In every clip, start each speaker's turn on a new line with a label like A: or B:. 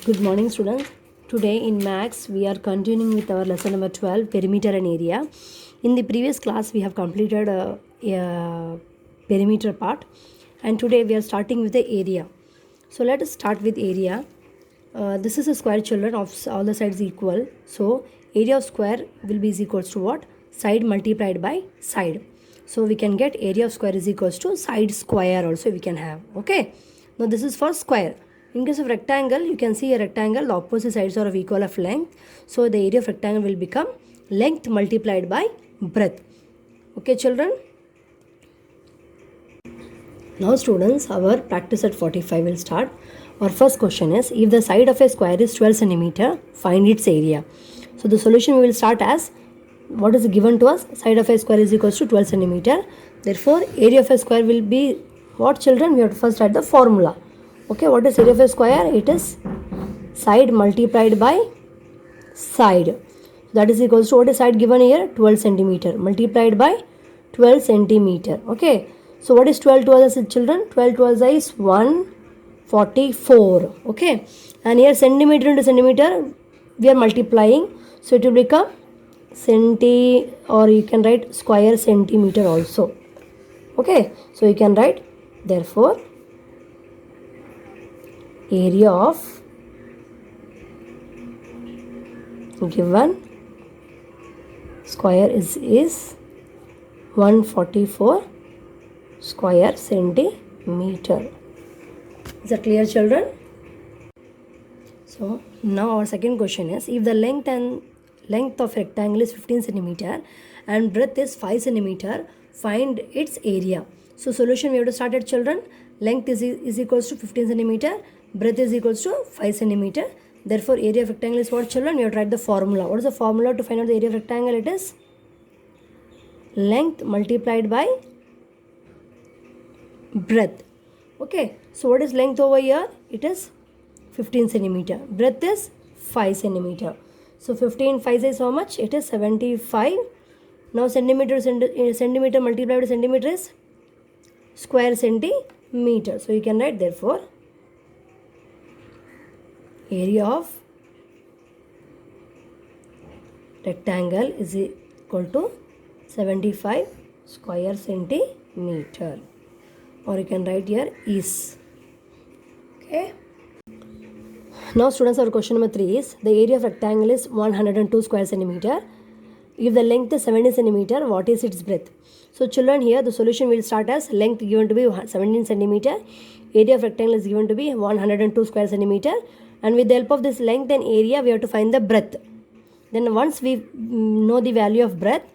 A: Good morning, students. Today in Max, we are continuing with our lesson number 12, perimeter and area. In the previous class, we have completed a perimeter part, and today we are starting with the area. So let us start with area. This is a square, children, of all the sides equal. So area of square will be is equals to what? Side multiplied by side. So we can get area of square is equals to side square also we can have. Okay. Now this is for square. In case of rectangle, you can see a rectangle, the opposite sides are of equal of length. So the area of rectangle will become length multiplied by breadth. Okay, children? Now students, our practice at 45 will start. Our first question is, if the side of a square is 12 centimeter, find its area. So the solution we will start as, what is given to us? Side of a square is equals to 12 centimeter. Therefore, area of a square will be what, children? We have to first write the formula. Okay, what is area of a square? It is side multiplied by side. That is equals to what is side given here? 12 centimeter multiplied by 12 centimeter. Okay. So what is 12 to us, children? 12 to us is 144. Okay. And here centimeter into centimeter we are multiplying. So it will become centi, or you can write square centimeter also. Okay. So you can write, therefore, area of given square is 144 square centimeter. Is that clear, children? So now our second question is, if the length of rectangle is 15 centimeter and breadth is 5 centimeter, find its area. So solution we have to start at, children. Length is equals to 15 centimeter, breadth is equals to 5 centimeter. Therefore, area of rectangle is what, children? We have to write the formula. What is the formula to find out the area of rectangle? It is length multiplied by breadth. Okay. So what is length over here? It is 15 centimeter. Breadth is 5 centimeter. So 15 5 is how much? It is 75. Now centimeter multiplied by centimeter is square centimeter. So you can write, therefore, area of rectangle is equal to 75 square centimeter, or you can write here is. Okay. Now students, our question number 3 is, the area of rectangle is 102 square centimeter. If the length is 70 centimeter, what is its breadth? So children, here the solution will start as length given to be 17 centimeter, area of rectangle is given to be 102 square centimeter, and with the help of this length and area we have to find the breadth. Then once we know the value of breadth,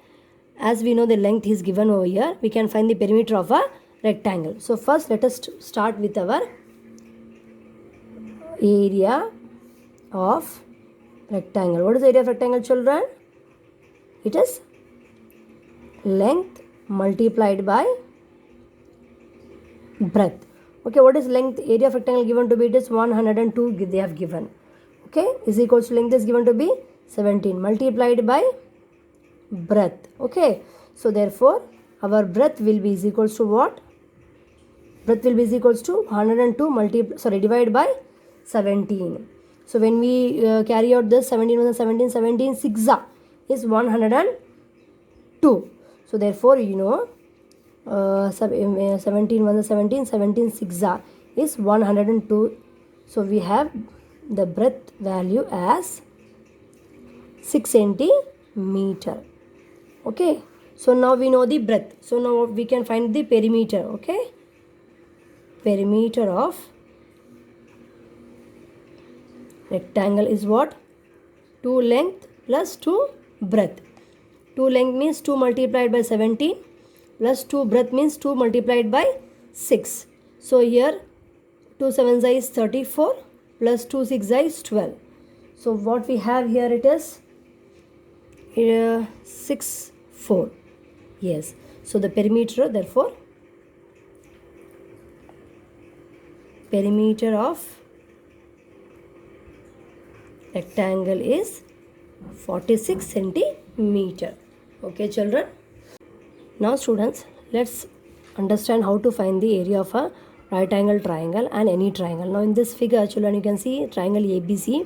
A: as we know the length is given over here, we can find the perimeter of a rectangle. So first let us start with our area of rectangle. What is the area of rectangle, children? It is length multiplied by breadth. Okay, what is length? Area of rectangle given to be, it is 102 they have given. Okay, is equals to length is given to be 17 multiplied by breadth. Okay, so therefore our breadth will be is equals to what? Breadth will be is equals to 102 divided by 17. So when we carry out this 17 1 17 6 is 102. So therefore, you know, 17 1 17 6 is 102. So we have the breadth value as 6 centimeter. Okay. So now we know the breadth. So now we can find the perimeter. Okay. Perimeter of rectangle is what? 2 length plus 2 breadth. 2 length means 2 multiplied by 17 plus 2 breadth means 2 multiplied by 6. So here 2 7 is 34 plus 2 6 is 12. So what we have here, it is 6 4. Yes. So the perimeter, therefore, perimeter of rectangle is 46 centimeter. Okay, children. Now students, let's understand how to find the area of a right angle triangle and any triangle. Now in this figure children, you can see triangle ABC.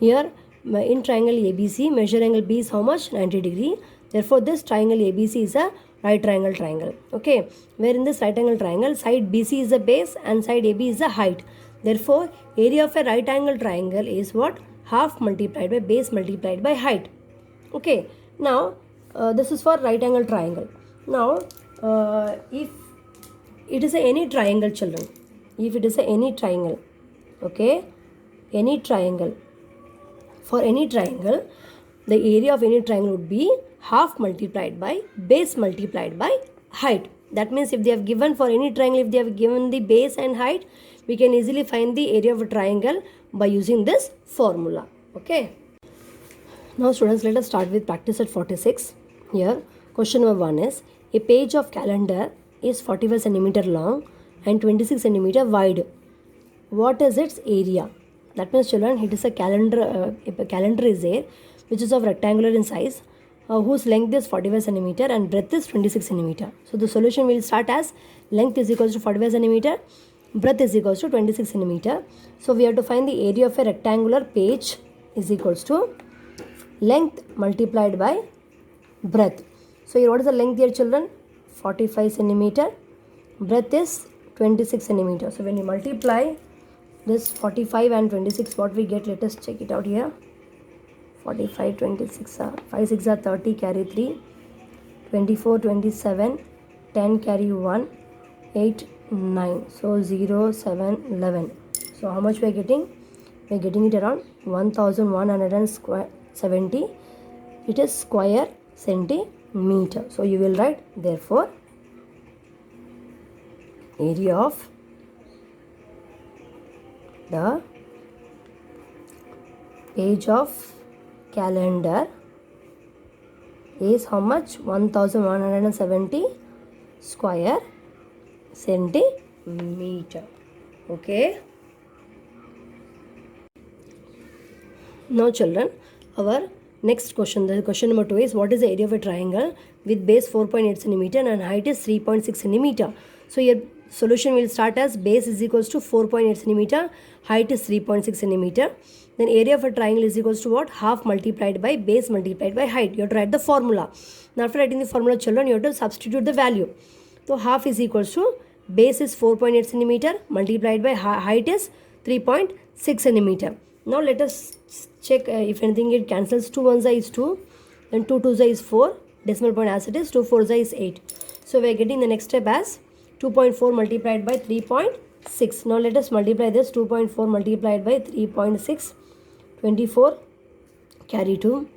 A: Here in triangle ABC, measure angle B is how much? 90 degree. Therefore this triangle ABC is a right triangle triangle. Okay, where in this right angle triangle, side BC is the base and side AB is the height. Therefore area of a right angle triangle is what? Half multiplied by base multiplied by height. Okay, now this is for right angle triangle. Now if it is any triangle children, if it is any triangle, okay, any triangle, for any triangle the area of any triangle would be half multiplied by base multiplied by height. That means if they have given for any triangle, if they have given the base and height, we can easily find the area of a triangle by using this formula. Okay, now students, let us start with practice at 46. Here question number 1 is, a page of calendar is 45 centimeter long and 26 centimeter wide. What is its area? That means children, it is a calendar, a calendar is there which is of rectangular in size, whose length is 45 centimeter and breadth is 26 centimeter. So the solution will start as length is equals to 45 centimeter, breadth is equals to 26 centimeter. So we have to find the area of a rectangular page is equals to length multiplied by breadth. So here what is the length here children? 45 centimeter, breadth is 26 centimeter. So when you multiply this 45 and 26, what we get? Let us check it out here. 45, 26, 5, 6 are 30, carry 3, 24, 27, 10, carry 1, 8, 9. So 0, 7, 11. So how much we are getting? We are getting it around 1170. It is square centimeter. So you will write, therefore area of the page of calendar is how much? 1170 square centimeter. Okay. Now children, our next question, the question number 2 is, what is the area of a triangle with base 4.8 centimeter and height is 3.6 centimeter? So your solution will start as base is equals to 4.8 centimeter, height is 3.6 centimeter. Then area of a triangle is equals to what? Half multiplied by base multiplied by height. You have to write the formula. Now after writing the formula children, you have to substitute the value. So half is equals to base is 4.8 centimeter multiplied by height is 3.6 centimeter. Now let us check if anything it cancels. 2 1s is 2, then 2 2s is 4, decimal point as it is, 2 4s is 8. So we are getting the next step as 2.4 multiplied by 3.6. Now let us multiply this. 2.4 multiplied by 3.6, 24, carry 2,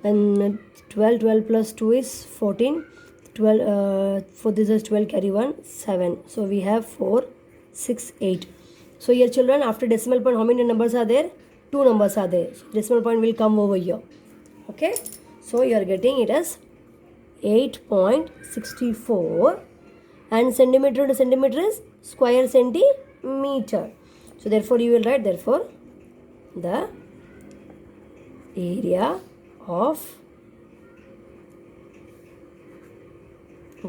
A: and 12 plus 2 is 14, 12 for this is 12, carry 1, 7. So we have 4, 6, 8. So here children, after decimal point how many numbers are there? 2 numbers are there. So decimal point will come over here. Okay, so you are getting it as 8.64 and centimeter to centimeter is square centimeter. So therefore you will write, therefore the area of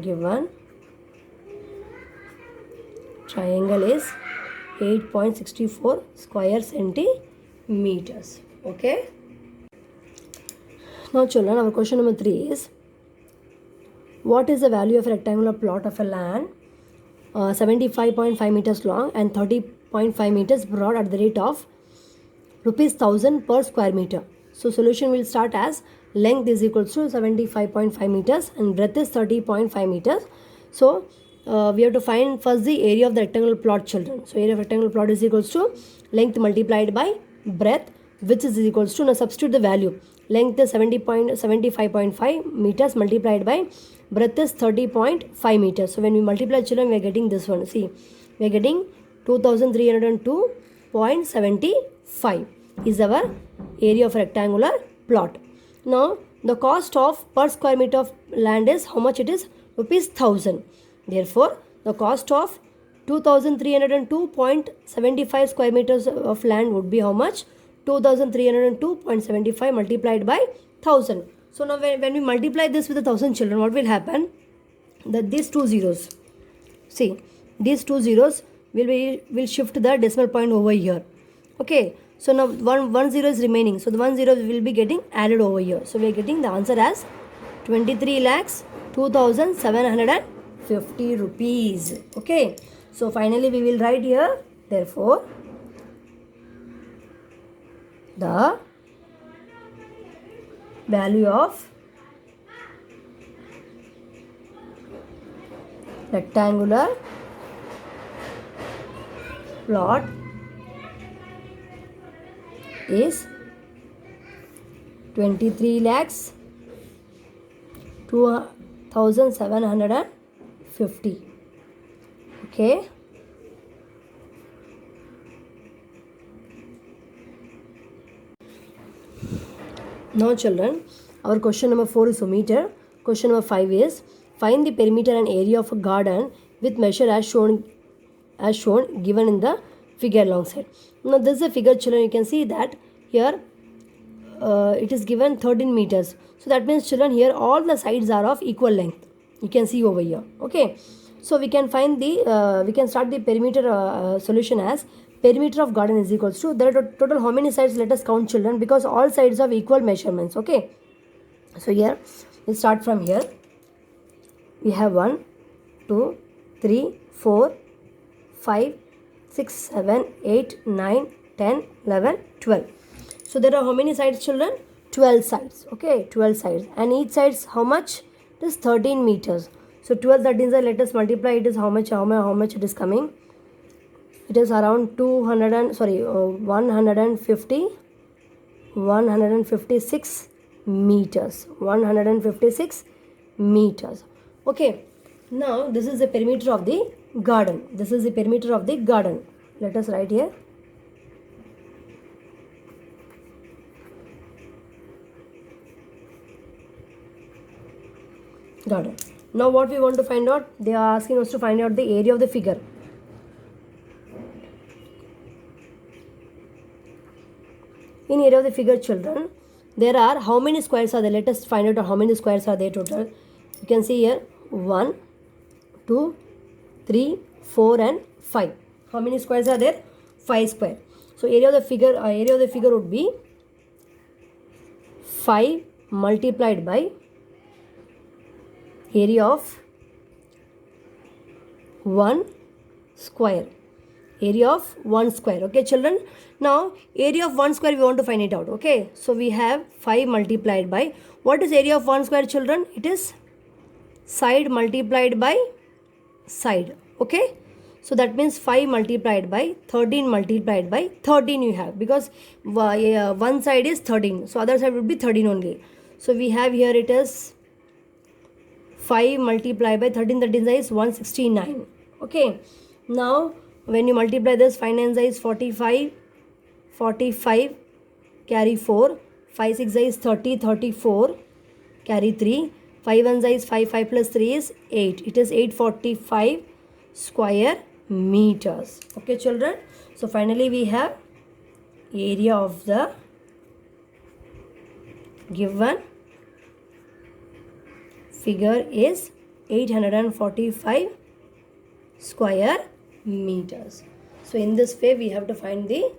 A: given triangle is 8.64 square centimeters. Okay. Now children, our question number 3 is, what is the value of a rectangular plot of a land 75.5 meters long and 30.5 meters broad at the rate of rupees 1000 per square meter? So solution will start as length is equals to 75.5 meters and breadth is 30.5 meters. So we have to find first the area of the rectangular plot children. So area of rectangular plot is equals to length multiplied by breadth, which is equals to, now substitute the value. Length is 75.5 meters multiplied by breadth is 30.5 meters. So when we multiply children, we are getting this one. See, we are getting 2302.75 is our area of rectangular plot. Now the cost of per square meter of land is how much? It is rupees 1000. Therefore the cost of 2302.75 square meters of land would be how much? 2302.75 multiplied by 1000. So now when we multiply this with 1000 children, what will happen? That these two zeros, see these two zeros we'll shift the decimal point over here. Okay, so now one zero is remaining, so the 1 0 will be getting added over here. So we are getting the answer as 23 lakhs 2,750 rupees. Okay, so finally we will write here, therefore the value of rectangular plot is 23 lakhs 2,750. Okay. Now children, our question number 4 is meter. Question number 5 is find the perimeter and area of a garden with measure as shown given in the figure alongside. Now this is a figure children, you can see that here it is given 13 meters. So that means children here all the sides are of equal length. You can see over here. Okay. So we can find the, we can start the perimeter solution as perimeter of garden is equals to, there are total how many sides, let us count children, because all sides have equal measurements. Okay. So here, we'll start from here. We have 1, 2, 3, 4, 5, 6, 7, 8, 9, 10, 11, 12. So there are how many sides children? 12 sides. Okay, 12 sides. And each sides how much? It is 13 meters. So 12, that means let us multiply it is how much it is coming. It is around 156 meters. 156 meters. Okay. Now this is the perimeter of the garden. This is the perimeter of the garden. Let us write here. Garden. Now what we want to find out? They are asking us to find out the area of the figure. In area of the figure children, there are how many squares are there? Let us find out how many squares are there total. You can see here 1, 2, 3, 4 and 5. How many squares are there? 5 square. So area of the figure would be 5 multiplied by area of 1 square. Area of 1 square. Okay children. Now area of 1 square we want to find it out. Okay. So we have 5 multiplied by, what is area of 1 square children? It is side multiplied by side. Okay. So that means 5 multiplied by 13 multiplied by 13 you have, because one side is 13. So other side would be 13 only. So we have here it is 5 multiplied by 13, 13 is 169. Okay. Now when you multiply this, 5 9 is 45, 45 carry 4, 5 6 is 30, 34 carry 3, 5 1 is 5, 5 plus 3 is 8. It is 845 square meters. Okay children. So finally we have area of the given figure is 845 square meters. So in this way we have to find the